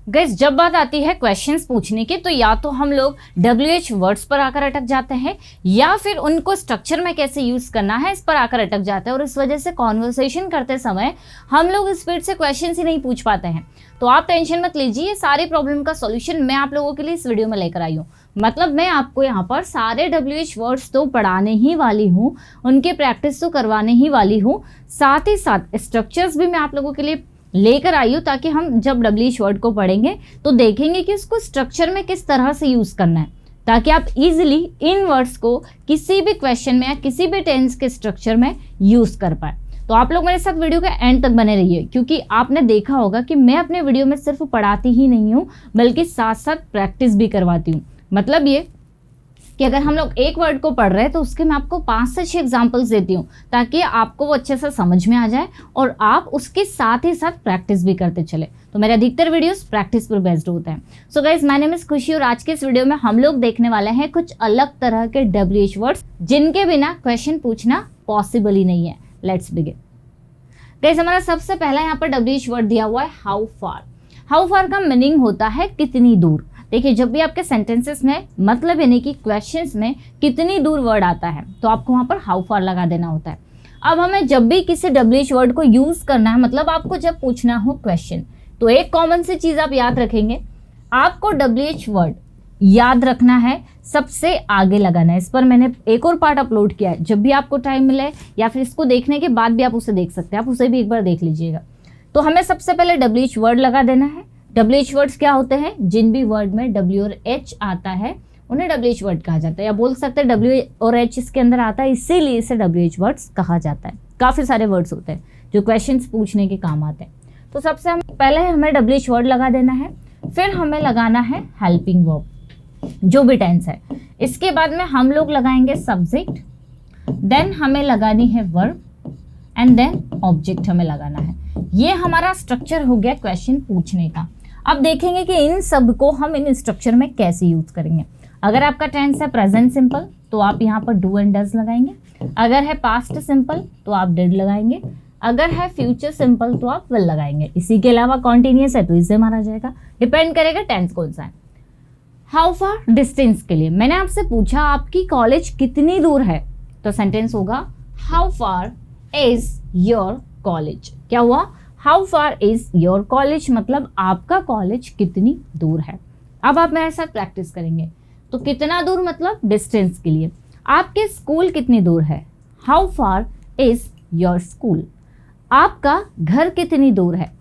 Guys जब बात आती है क्वेश्चंस पूछने की तो या तो हम लोग WH वर्ड्स पर आकर अटक जाते हैं या फिर उनको स्ट्रक्चर में कैसे यूज करना है इस पर आकर अटक जाते हैं और इस वजह से कॉन्वर्सेशन करते समय हम लोग स्पीड से क्वेश्चंस ही नहीं पूछ पाते हैं। तो आप टेंशन मत लीजिए, ये सारी प्रॉब्लम का सॉल्यूशन मैं आप लोगों के लिए इस वीडियो में लेकर आई हूँ। मतलब मैं आपको यहाँ पर सारे WH वर्ड्स तो पढ़ाने ही वाली हूँ, उनकी प्रैक्टिस तो करवाने ही वाली हूँ, साथ ही साथ स्ट्रक्चर्स भी मैं आप लोगों के लिए लेकर आई हूँ ताकि हम जब WH वर्ड को पढ़ेंगे तो देखेंगे कि उसको स्ट्रक्चर में किस तरह से यूज करना है, ताकि आप इजीली इन वर्ड्स को किसी भी क्वेश्चन में या किसी भी टेंस के स्ट्रक्चर में यूज कर पाए। तो आप लोग मेरे साथ वीडियो के एंड तक बने रहिए, क्योंकि आपने देखा होगा कि मैं अपने वीडियो में सिर्फ पढ़ाती ही नहीं हूँ बल्कि साथ साथ प्रैक्टिस भी करवाती हूँ। मतलब ये कि अगर हम लोग एक वर्ड को पढ़ रहे हैं तो उसके मैं आपको 5 से 6 एग्जांपल्स देती हूँ ताकि आपको वो अच्छे से समझ में आ जाए और आप उसके साथ ही साथ प्रैक्टिस भी करते चले। तो मेरे अधिकतर वीडियोस प्रैक्टिस पर बेस्ड होते हैं। So guys, my name is खुशी और आज के इस वीडियो में हम लोग देखने वाले हैं कुछ अलग तरह के WH वर्ड्स जिनके बिना क्वेश्चन पूछना पॉसिबल ही नहीं है। Let's begin. गाइज, हमारा सबसे पहला यहाँ पर WH वर्ड दिया हुआ है हाउ फार। हाउ फार का मीनिंग होता है कितनी दूर। देखिए, जब भी आपके सेंटेंसेस में मतलब यानी कि क्वेश्चंस में कितनी दूर वर्ड आता है तो आपको वहाँ पर हाउ फार लगा देना होता है। अब हमें जब भी किसी WH वर्ड को यूज करना है, मतलब आपको जब पूछना हो क्वेश्चन, तो एक कॉमन सी चीज आप याद रखेंगे, आपको WH वर्ड याद रखना है, सबसे आगे लगाना है। इस पर मैंने एक और पार्ट अपलोड किया है, जब भी आपको टाइम मिले या फिर इसको देखने के बाद भी आप उसे देख सकते हैं, आप उसे भी एक बार देख लीजिएगा। तो हमें सबसे पहले WH वर्ड लगा देना है। WH वर्ड्स क्या होते हैं? जिन भी वर्ड में W और H आता है उन्हें WH वर्ड कहा जाता है, या बोल सकते हैं W और H इसके अंदर आता है इसीलिए इसे WH वर्ड्स कहा जाता है। काफ़ी सारे वर्ड्स होते हैं जो क्वेश्चंस पूछने के काम आते हैं। तो सबसे पहले हमें WH वर्ड लगा देना है, फिर हमें लगाना है हेल्पिंग वर्ब जो भी टेंस है। इसके बाद में हम लोग लगाएंगे सब्जेक्ट, देन हमें लगानी है वर्ब एंड देन ऑब्जेक्ट हमें लगाना है। ये हमारा स्ट्रक्चर हो गया क्वेश्चन पूछने का। अब देखेंगे कि इन सब को हम इन स्ट्रक्चर में कैसे यूज करेंगे। अगर आपका टेंस है प्रेजेंट सिंपल तो आप यहाँ पर डू एंड डज लगाएंगे, अगर है पास्ट सिंपल तो आप डिड लगाएंगे, अगर है फ्यूचर सिंपल तो आप विल लगाएंगे। इसी के अलावा कॉन्टिन्यूअस है तो इससे मारा जाएगा, डिपेंड करेगा टेंस कौन सा है। हाउ फार डिस्टेंस के लिए मैंने आपसे पूछा आपकी कॉलेज कितनी दूर है, तो सेंटेंस होगा how far is your college. क्या हुआ? How far is your college, मतलब आपका कॉलेज कितनी दूर है। अब आप मेरे साथ प्रैक्टिस करेंगे। तो कितना दूर मतलब डिस्टेंस के लिए। आपके स्कूल कितनी दूर है? How far is your school. आपका घर कितनी दूर है?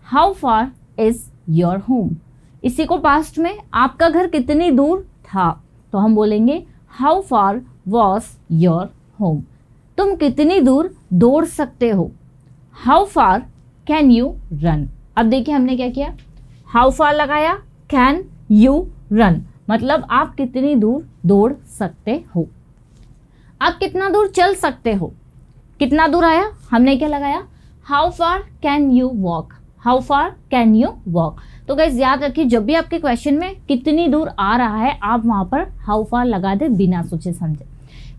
How far is your home. इसी को पास्ट में आपका घर कितनी दूर था तो हम बोलेंगे how far was your home. तुम कितनी दूर दौड़ सकते हो? How far can you run. अब देखिए हमने क्या किया, हाउ फार लगाया, कैन यू रन, मतलब आप कितनी दूर दौड़ सकते हो, आप कितना दूर चल सकते हो। कितना दूर आया, हमने क्या लगाया, how far can you walk. How far can you walk. तो गाइस याद रखिए, जब भी आपके क्वेश्चन में कितनी दूर आ रहा है आप वहां पर हाउ फार लगा दे बिना सोचे समझे।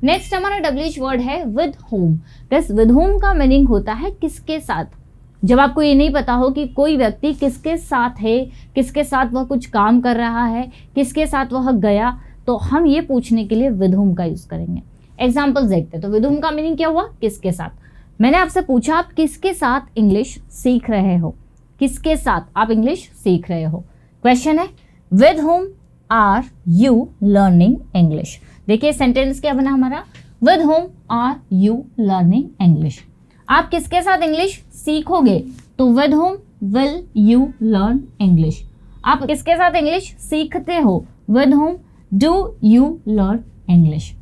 नेक्स्ट हमारा WH वर्ड है with home. Guys with home का मीनिंग होता है किसके साथ। जब आपको ये नहीं पता हो कि कोई व्यक्ति किसके साथ है, किसके साथ वह कुछ काम कर रहा है, किसके साथ वह गया, तो हम ये पूछने के लिए विद होम का यूज करेंगे। एग्जाम्पल्स देखते हैं। तो विद होम का मीनिंग क्या हुआ? किसके साथ। मैंने आपसे पूछा आप किसके साथ इंग्लिश सीख रहे हो। किसके साथ आप इंग्लिश सीख रहे हो। क्वेश्चन है with whom are you learning English. देखिए सेंटेंस क्या बना हमारा, with whom are you learning English. आप किसके साथ इंग्लिश सीखोगे तो with whom will you learn English. आप किसके साथ इंग्लिश सीखते हो, with whom do you learn English.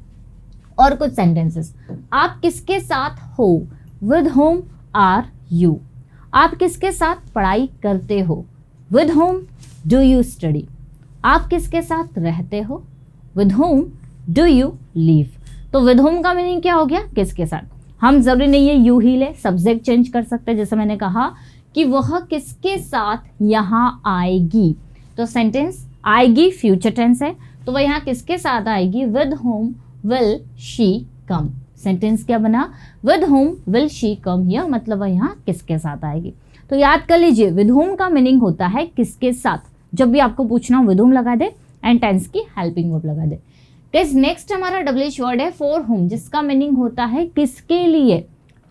और कुछ सेंटेंसेस, आप किसके साथ हो, विद होम आर यू। आप किसके साथ पढ़ाई करते हो, with whom do you study. आप किसके साथ रहते हो, with whom do you leave. तो विद होम का मीनिंग क्या हो गया, किसके साथ। हम जरूरी नहीं है यू ही ले, सब्जेक्ट चेंज कर सकते हैं। जैसे मैंने कहा कि वह किसके साथ यहाँ आएगी, तो सेंटेंस आएगी फ्यूचर टेंस है, तो वह यहाँ किसके साथ आएगी, with whom will she come. Sentence क्या बना, with whom will she come, यह मतलब वह यहाँ किसके साथ आएगी। तो याद कर लीजिए विद होम का मीनिंग होता है किसके साथ। जब भी आपको पूछना हो विद whom लगा दे एंड टेंस की हेल्पिंग वर्ब लगा दे। नेक्स्ट हमारा WH वर्ड है फॉर होम, जिसका मीनिंग होता है किसके लिए,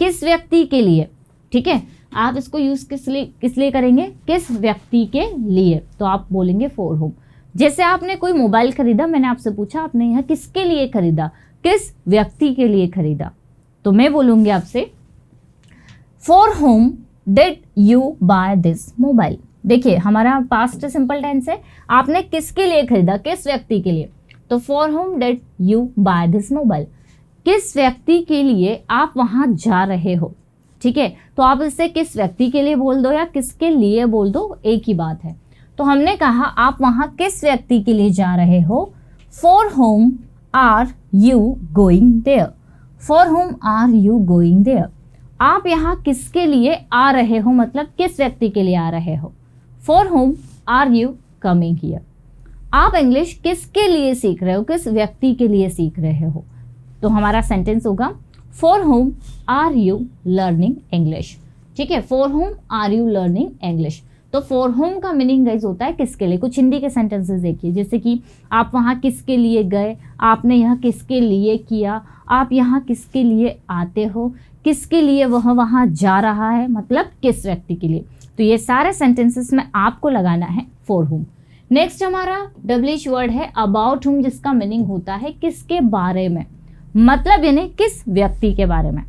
किस व्यक्ति के लिए। ठीक है, आप इसको यूज किस लिए करेंगे, किस व्यक्ति के लिए, तो आप बोलेंगे फॉर होम। जैसे आपने कोई मोबाइल खरीदा, मैंने आपसे पूछा आपने यह किसके लिए खरीदा, किस व्यक्ति के लिए खरीदा, तो मैं बोलूंगी आपसे for whom did you buy this mobile. देखिए हमारा पास्ट सिंपल टेंस है, आपने किसके लिए खरीदा, किस व्यक्ति के लिए, तो for whom did you buy this mobile, किस व्यक्ति के लिए आप वहां जा रहे हो। ठीक है, तो आप इससे किस व्यक्ति के लिए बोल दो या किसके लिए बोल दो, एक ही बात है। तो हमने कहा आप वहां किस व्यक्ति के लिए जा रहे हो, for whom are you going there, for whom are you going there. आप यहाँ किसके लिए आ रहे हो, मतलब किस व्यक्ति के लिए आ रहे हो, for whom are you coming here. आप इंग्लिश किसके लिए सीख रहे हो, किस व्यक्ति के लिए सीख रहे हो, तो हमारा सेंटेंस होगा for whom are you learning English. ठीक है, for whom are you learning English. तो फॉर होम का मीनिंग गाइस होता है किसके लिए। कुछ हिंदी के सेंटेंसेस देखिए, जैसे कि आप वहाँ किसके लिए गए, आपने यह किसके लिए किया, आप यहाँ किसके लिए आते हो, किसके लिए वह वहाँ जा रहा है, मतलब किस व्यक्ति के लिए। तो ये सारे सेंटेंसेस में आपको लगाना है फॉर होम। नेक्स्ट हमारा WH वर्ड है अबाउट होम, जिसका मीनिंग होता है किसके बारे में, मतलब यानी किस व्यक्ति के बारे में।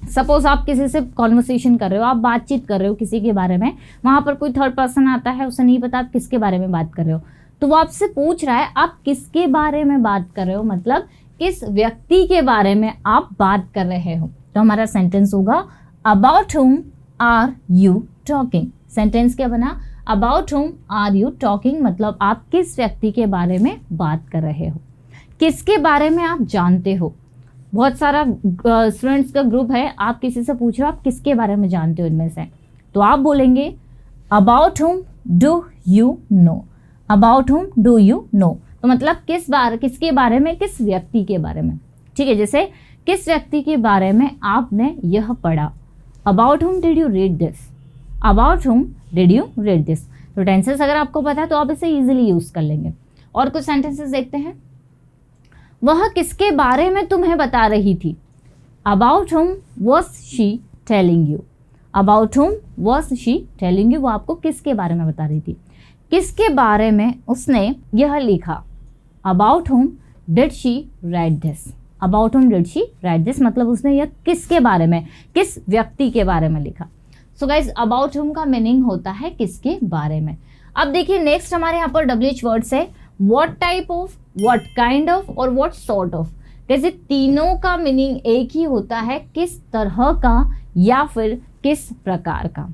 सपोज आप किसी से कॉन्वर्सेशन कर रहे हो, आप बातचीत कर रहे हो किसी के बारे में, वहां पर कोई थर्ड पर्सन आता है, उसे नहीं पता आप किसके बारे में बात कर रहे हो, तो वो आपसे पूछ रहा है आप किसके बारे में बात कर रहे हो, मतलब किस व्यक्ति के बारे में आप बात कर रहे हो। तो हमारा सेंटेंस होगा about whom are you talking. Sentence क्या बना, about whom are you talking, मतलब आप किस व्यक्ति के बारे में बात कर रहे हो, किसके बारे में आप जानते हो। बहुत सारा स्टूडेंट्स का ग्रुप है, आप किसी से पूछ रहे हो आप किसके बारे में जानते हो इनमें से, तो आप बोलेंगे about home do you know, about home do you know, तो मतलब किसके बारे में, किस व्यक्ति के बारे में। ठीक है, जैसे किस व्यक्ति के बारे में आपने यह पढ़ा, about home did you read this, about home did you read this. तो टेंसेस अगर आपको पता है तो आप इसे इजीली यूज कर लेंगे। और कुछ सेंटेंसेस देखते हैं, वह किसके बारे में तुम्हें बता रही थी, about home was she telling you, about home was she telling you, वो आपको किसके बारे में बता रही थी, किसके बारे में उसने यह लिखा, about home did she write this, about home did she write this, मतलब उसने यह किसके बारे में, किस व्यक्ति के बारे में लिखा। सो गाइज अबाउट होम का मीनिंग होता है किसके बारे में। अब देखिए नेक्स्ट हमारे यहाँ पर WH वर्ड्स है what type of, what kind of और व्हाट सॉर्ट ऑफ। जैसे तीनों का मीनिंग एक ही होता है, किस तरह का या फिर किस प्रकार का।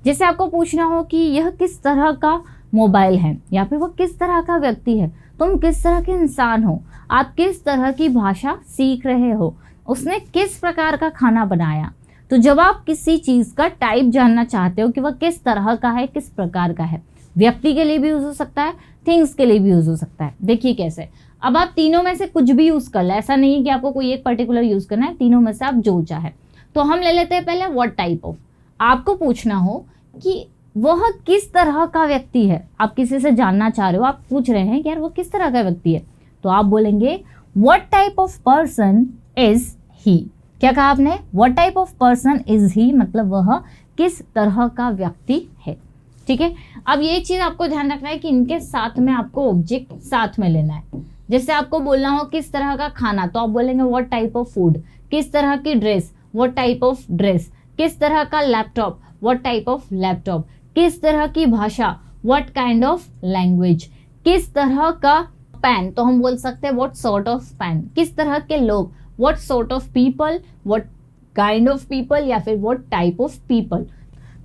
जैसे आपको पूछना हो कि यह किस तरह का मोबाइल है या फिर वह किस तरह का व्यक्ति है, तुम किस तरह के इंसान हो, आप किस तरह की भाषा सीख रहे हो, उसने किस प्रकार का खाना बनाया। तो जब आप किसी चीज़ का टाइप जानना चाहते हो कि वह किस तरह का है, किस प्रकार का है, व्यक्ति के लिए भी यूज हो सकता है, थिंग्स के लिए भी यूज हो सकता है। देखिए कैसे, अब आप तीनों में से कुछ भी यूज कर ले, ऐसा नहीं है कि आपको कोई एक पर्टिकुलर यूज करना है, तीनों में से आप जो चाहे। तो हम ले लेते हैं पहले व्हाट टाइप ऑफ। आपको पूछना हो कि वह किस तरह का व्यक्ति है, आप किसी से जानना चाह रहे हो, आप पूछ रहे हैं कि यार वो किस तरह का व्यक्ति है, तो आप बोलेंगे what type of person is he. क्या कहा आपने, what type of person is he, मतलब वह किस तरह का व्यक्ति है। ठीक है, अब ये चीज आपको ध्यान रखना है कि इनके साथ में आपको ऑब्जेक्ट साथ में लेना है। जैसे आपको बोलना हो किस तरह का खाना, तो आप बोलेंगे व्हाट टाइप ऑफ फूड, किस तरह की dress, what type of dress, किस तरह का laptop, what type of laptop, किस तरह की भाषा, व्हाट काइंड ऑफ लैंग्वेज, किस तरह का पेन, तो हम बोल सकते हैं व्हाट सॉर्ट ऑफ पेन, किस तरह के लोग, what sort of people, what kind of people या फिर व्हाट टाइप ऑफ पीपल।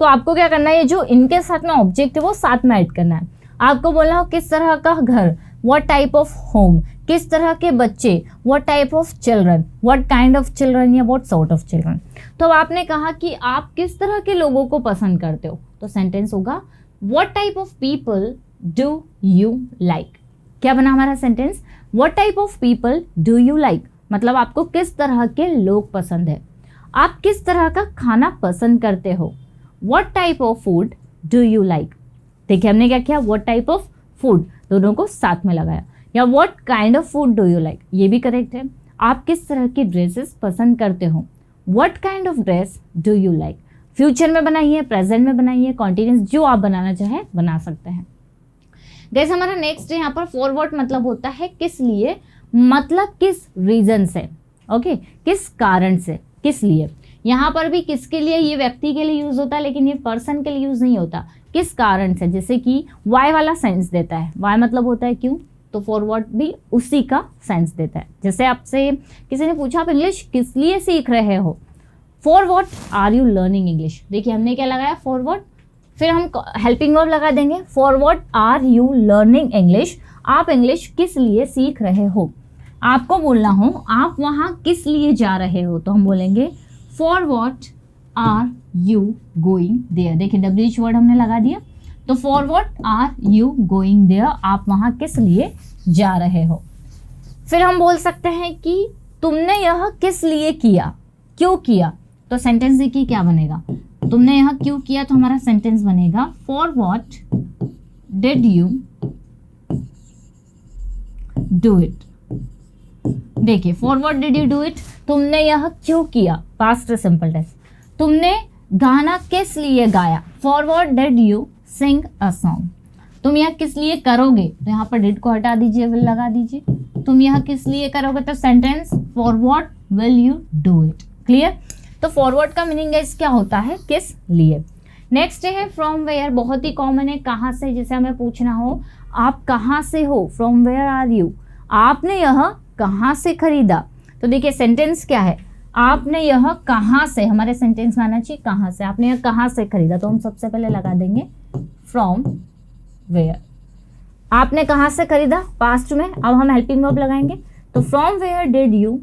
तो आपको क्या करना है, ये जो इनके साथ में ऑब्जेक्ट है वो साथ में ऐड करना है। आपको बोलना हो किस तरह का घर, व्हाट टाइप ऑफ होम, किस तरह के बच्चे, what type of children, what kind of children या व्हाट सॉर्ट ऑफ चिल्ड्रन। तो आपने कहा कि आप किस तरह के लोगों को पसंद करते हो, तो सेंटेंस होगा what type of people do you like. क्या बना हमारा sentence, what type of people do you like, मतलब आपको किस तरह के लोग पसंद है, आप किस तरह का खाना पसंद करते हो, what type of food do you like, देखिए हमने क्या किया, व्हाट टाइप ऑफ फूड, दोनों को साथ में लगाया। या what kind of food do you like, ये भी करेक्ट है। आप किस तरह की ड्रेसेस पसंद करते हो, what kind of dress do you like. Future में बनाइए, प्रेजेंट में बनाइए, कॉन्टिन्यूस जो आप बनाना चाहें बना सकते हैं। जैसे हमारा नेक्स्ट है यहाँ पर फॉर व्हाट मतलब होता है किस लिए, मतलब किस रीजन से, ओके, किस कारण से, किस लिए। यहाँ पर भी किसके लिए, ये व्यक्ति के लिए यूज होता है, लेकिन ये पर्सन के लिए यूज नहीं होता, किस कारण से। जैसे कि वाई वाला सेंस देता है, वाई मतलब होता है क्यों, तो फॉर व्हाट भी उसी का सेंस देता है। जैसे आपसे किसी ने पूछा आप इंग्लिश किस लिए सीख रहे हो, for what are you learning English. देखिए हमने क्या लगाया, फॉर व्हाट, फिर हम हेल्पिंग वर्ब लगा देंगे, for what are you learning English, आप इंग्लिश किस लिए सीख रहे हो। आपको बोलना हो आप वहाँ किस लिए जा रहे हो, तो हम बोलेंगे for what are you going there. देखिए WH वर्ड हमने लगा दिया, तो for what are you going there, आप वहाँ किस लिए जा रहे हो। फिर हम बोल सकते हैं कि तुमने यह किस लिए किया, क्यों किया, तो सेंटेंस देखिए क्या बनेगा, तुमने यह क्यों किया, तो हमारा सेंटेंस बनेगा for what did you do it. देखिए for what did you do it, तुमने यह क्यों किया, पास्ट सिंपल टेंस। तुमने गाना किस लिए गाया, for what did you sing a song. तुम यह किस लिए करोगे, तो यहाँ पर डिड को हटा दीजिए, विल लगा दीजिए। तुम यह किस लिए करोगे, तो sentence for what will you do it. Clear. तो फॉरवर्ड का मीनिंग इस क्या होता है, किस लिए। नेक्स्ट है फ्रॉम वेयर, बहुत ही कॉमन है, कहाँ से। जैसे हमें पूछना हो आप कहाँ से हो, फ्रॉम वेयर आर यू, आपने यह कहाँ से खरीदा। तो देखिए सेंटेंस क्या है, आपने यह कहाँ से, हमारे सेंटेंस में आना चाहिए कहाँ से, आपने यह कहाँ से खरीदा, तो हम सबसे पहले लगा देंगे फ्रॉम वेयर। आपने कहाँ से खरीदा, पास्ट में। अब हम हेल्पिंग वर्ब लगाएंगे, तो from where did you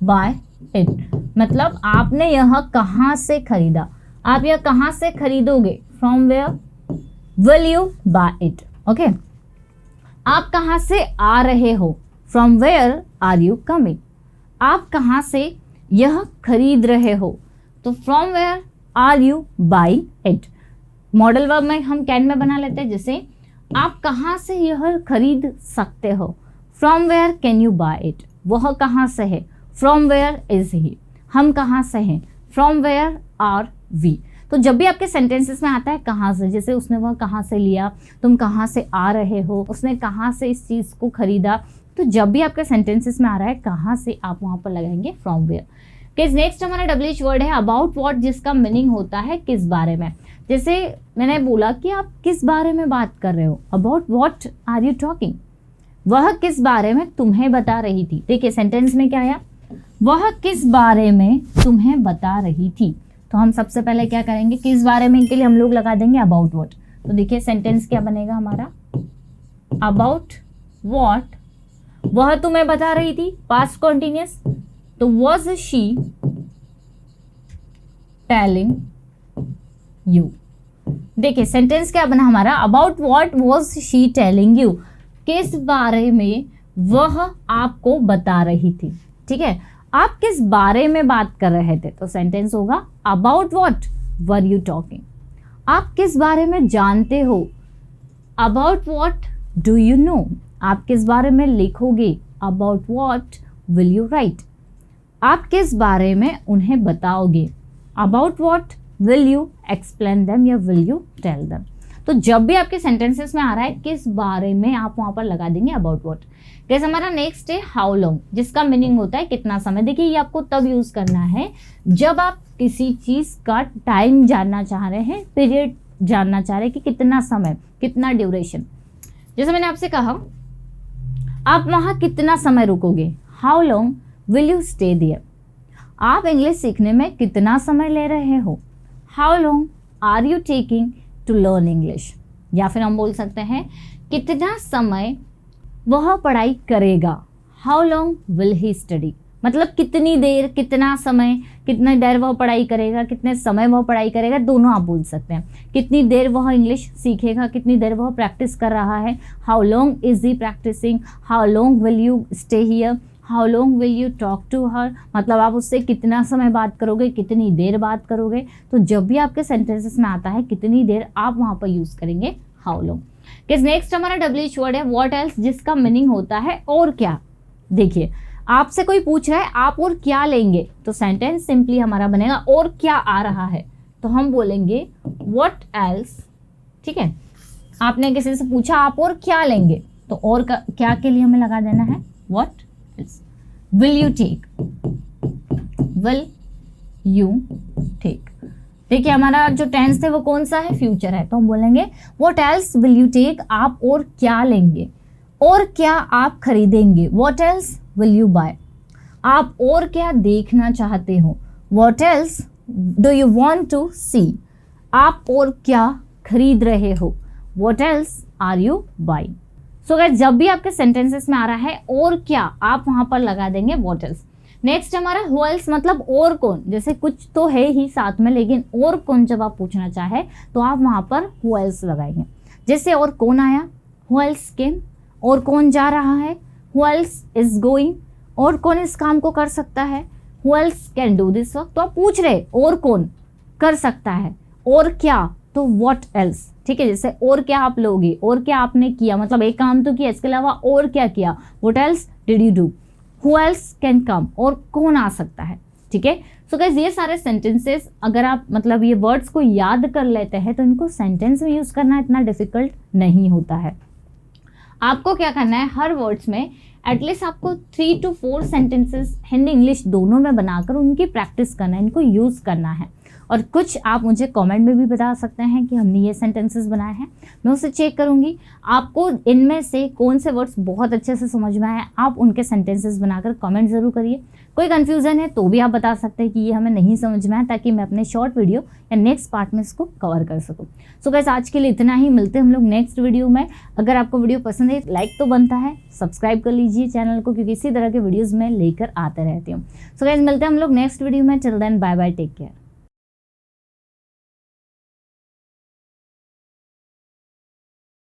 buy it, मतलब आपने यह कहाँ से खरीदा, आप यह कहाँ से खरीदोगे, from where will you buy it. Okay. आप कहाँ से आ रहे हो, from where are you coming. आप कहाँ से यह खरीद रहे हो, तो from where are you buying it. Modal verb में हम कैन में बना लेते हैं, जैसे आप कहाँ से यह खरीद सकते हो, from where can you buy it. वह कहाँ से है, फ्रॉम वेयर इज ही। हम कहाँ से हैं, फ्रॉम वेयर आर वी। तो जब भी आपके सेंटेंसेस में आता है कहाँ से, जैसे उसने वह कहाँ से लिया, तुम कहाँ से आ रहे हो, उसने कहाँ से इस चीज़ को खरीदा, तो जब भी आपके सेंटेंसेस में आ रहा है कहाँ से, आप वहाँ पर लगाएंगे फ्रॉम वेयर। किस नेक्स्ट हमारा WH वर्ड है अबाउट व्हाट, जिसका मीनिंग होता है किस बारे में। जैसे मैंने बोला कि आप किस बारे में बात कर रहे हो, about what are you talking, वह किस बारे में तुम्हें बता रही थी। देखिए सेंटेंस में क्या आया, वह किस बारे में तुम्हें बता रही थी। तो हम सबसे पहले क्या करेंगे, किस बारे में के लिए हम लोग लगा देंगे अबाउट व्हाट। तो देखिए सेंटेंस क्या बनेगा हमारा, अबाउट व्हाट वह तुम्हें बता रही थी, पास्ट कॉन्टिन्यूअस, तो वाज शी टेलिंग यू। देखिए सेंटेंस क्या बना हमारा, about what was she telling you, किस बारे में वह आपको बता रही थी। ठीक है, आप किस बारे में बात कर रहे थे, तो सेंटेंस होगा about what were you talking. आप किस बारे में जानते हो, about what do you know. आप किस बारे में लिखोगे, about what will you right. आप किस बारे में उन्हें बताओगे, about what will you explain them या विल यू टेल देम। तो जब भी आपके सेंटेंसेस में आ रहा है किस बारे में, आप वहां पर लगा देंगे अबाउट व्हाट। कैसे हमारा नेक्स्ट है हाउ लॉन्ग, जिसका मीनिंग होता है कितना समय। देखिए ये आपको तब यूज करना है जब आप किसी चीज का टाइम जानना चाह रहे हैं, पीरियड जानना चाह रहे हैं कि कितना समय, कितना ड्यूरेशन। जैसे मैंने आपसे कहा आप वहां कितना समय रुकोगे, how long will you stay there. आप इंग्लिश सीखने में कितना समय ले रहे हो, how long are you taking to learn English. या फिर हम बोल सकते हैं कितना समय वह पढ़ाई करेगा, how long will he study. मतलब कितनी देर, कितना समय, कितनी देर वह पढ़ाई करेगा, कितने समय वह पढ़ाई करेगा, दोनों आप बोल सकते हैं। कितनी देर वह इंग्लिश सीखेगा, कितनी देर वह प्रैक्टिस कर रहा है, how long is he practising, how long will you stay here, how long will you talk to her, मतलब आप उससे कितना समय बात करोगे, कितनी देर बात करोगे। तो जब भी आपके सेंटेंसेस में आता है कितनी देर, आप वहाँ पर यूज़ करेंगे हाउ लॉन्ग। किस नेक्स्ट हमारा WH वर्ड है व्हाट एल्स, जिसका मीनिंग होता है और क्या। देखिए आपसे कोई पूछ रहा है आप और क्या लेंगे, तो सेंटेंस सिंपली हमारा बनेगा और क्या आ रहा है, तो हम बोलेंगे व्हाट एल्स। ठीक है, आपने किसी से पूछा आप और क्या लेंगे, तो और क्या के लिए हमें लगा देना है what else. Will you take, will you take. देखिए हमारा जो टेंस है वो कौन सा है, फ्यूचर है, तो हम बोलेंगे what else will you take, आप और क्या लेंगे, और क्या आप खरीदेंगे, what else will you buy. आप और क्या देखना चाहते हो, what else do you want to see. आप और क्या खरीद रहे हो, what else are you buying. So guys जब भी आपके सेंटेंसेस में आ रहा है और क्या, आप वहां पर लगा देंगे व्हाट एल्स। नेक्स्ट हमारा हु एल्स, मतलब और कौन, जैसे कुछ तो है ही साथ में लेकिन और कौन जब आप पूछना चाहे तो आप वहां पर हु एल्स लगाएंगे। जैसे और कौन आया, हु एल्स केम, और कौन जा रहा है, हु एल्स इज गोइंग, और कौन इस काम को कर सकता है, who else can do this work. तो आप पूछ रहे और कौन कर सकता है, और क्या, तो व्हाट एल्स। ठीक है, जैसे और क्या आप लोगे, और क्या आपने किया, मतलब एक काम तो किया, इसके अलावा और क्या किया, what else did you do. Who else can come, और कौन आ सकता है। ठीक है, सो गाइस ये सारे सेंटेंसेस अगर आप मतलब ये वर्ड्स को याद कर लेते हैं तो इनको सेंटेंस में यूज करना इतना डिफिकल्ट नहीं होता है। आपको क्या करना है, हर वर्ड्स में एटलीस्ट आपको 3 to 4 सेंटेंसेस हिंदी इंग्लिश दोनों में बनाकर उनकी प्रैक्टिस करना है, इनको यूज़ करना है। और कुछ आप मुझे कमेंट में भी बता सकते हैं कि हमने ये सेंटेंसेस बनाए हैं, मैं उसे चेक करूँगी। आपको इनमें से कौन से वर्ड्स बहुत अच्छे से समझ में आए, आप उनके सेंटेंसेस बनाकर कमेंट ज़रूर करिए। कोई कन्फ्यूज़न है तो भी आप बता सकते हैं कि ये हमें नहीं समझ में आया, ताकि मैं अपने शॉर्ट वीडियो या नेक्स्ट पार्ट में इसको कवर कर सकूँ। सो गाइस आज के लिए इतना ही, मिलते हैं हम लोग नेक्स्ट वीडियो में। अगर आपको वीडियो पसंद है लाइक तो बनता है, सब्सक्राइब कर लीजिए चैनल को, क्योंकि इसी तरह के वीडियोज़ मैं लेकर आते रहती हूँ। सो गाइस मिलते हैं हम लोग नेक्स्ट वीडियो में, till then bye bye, take care.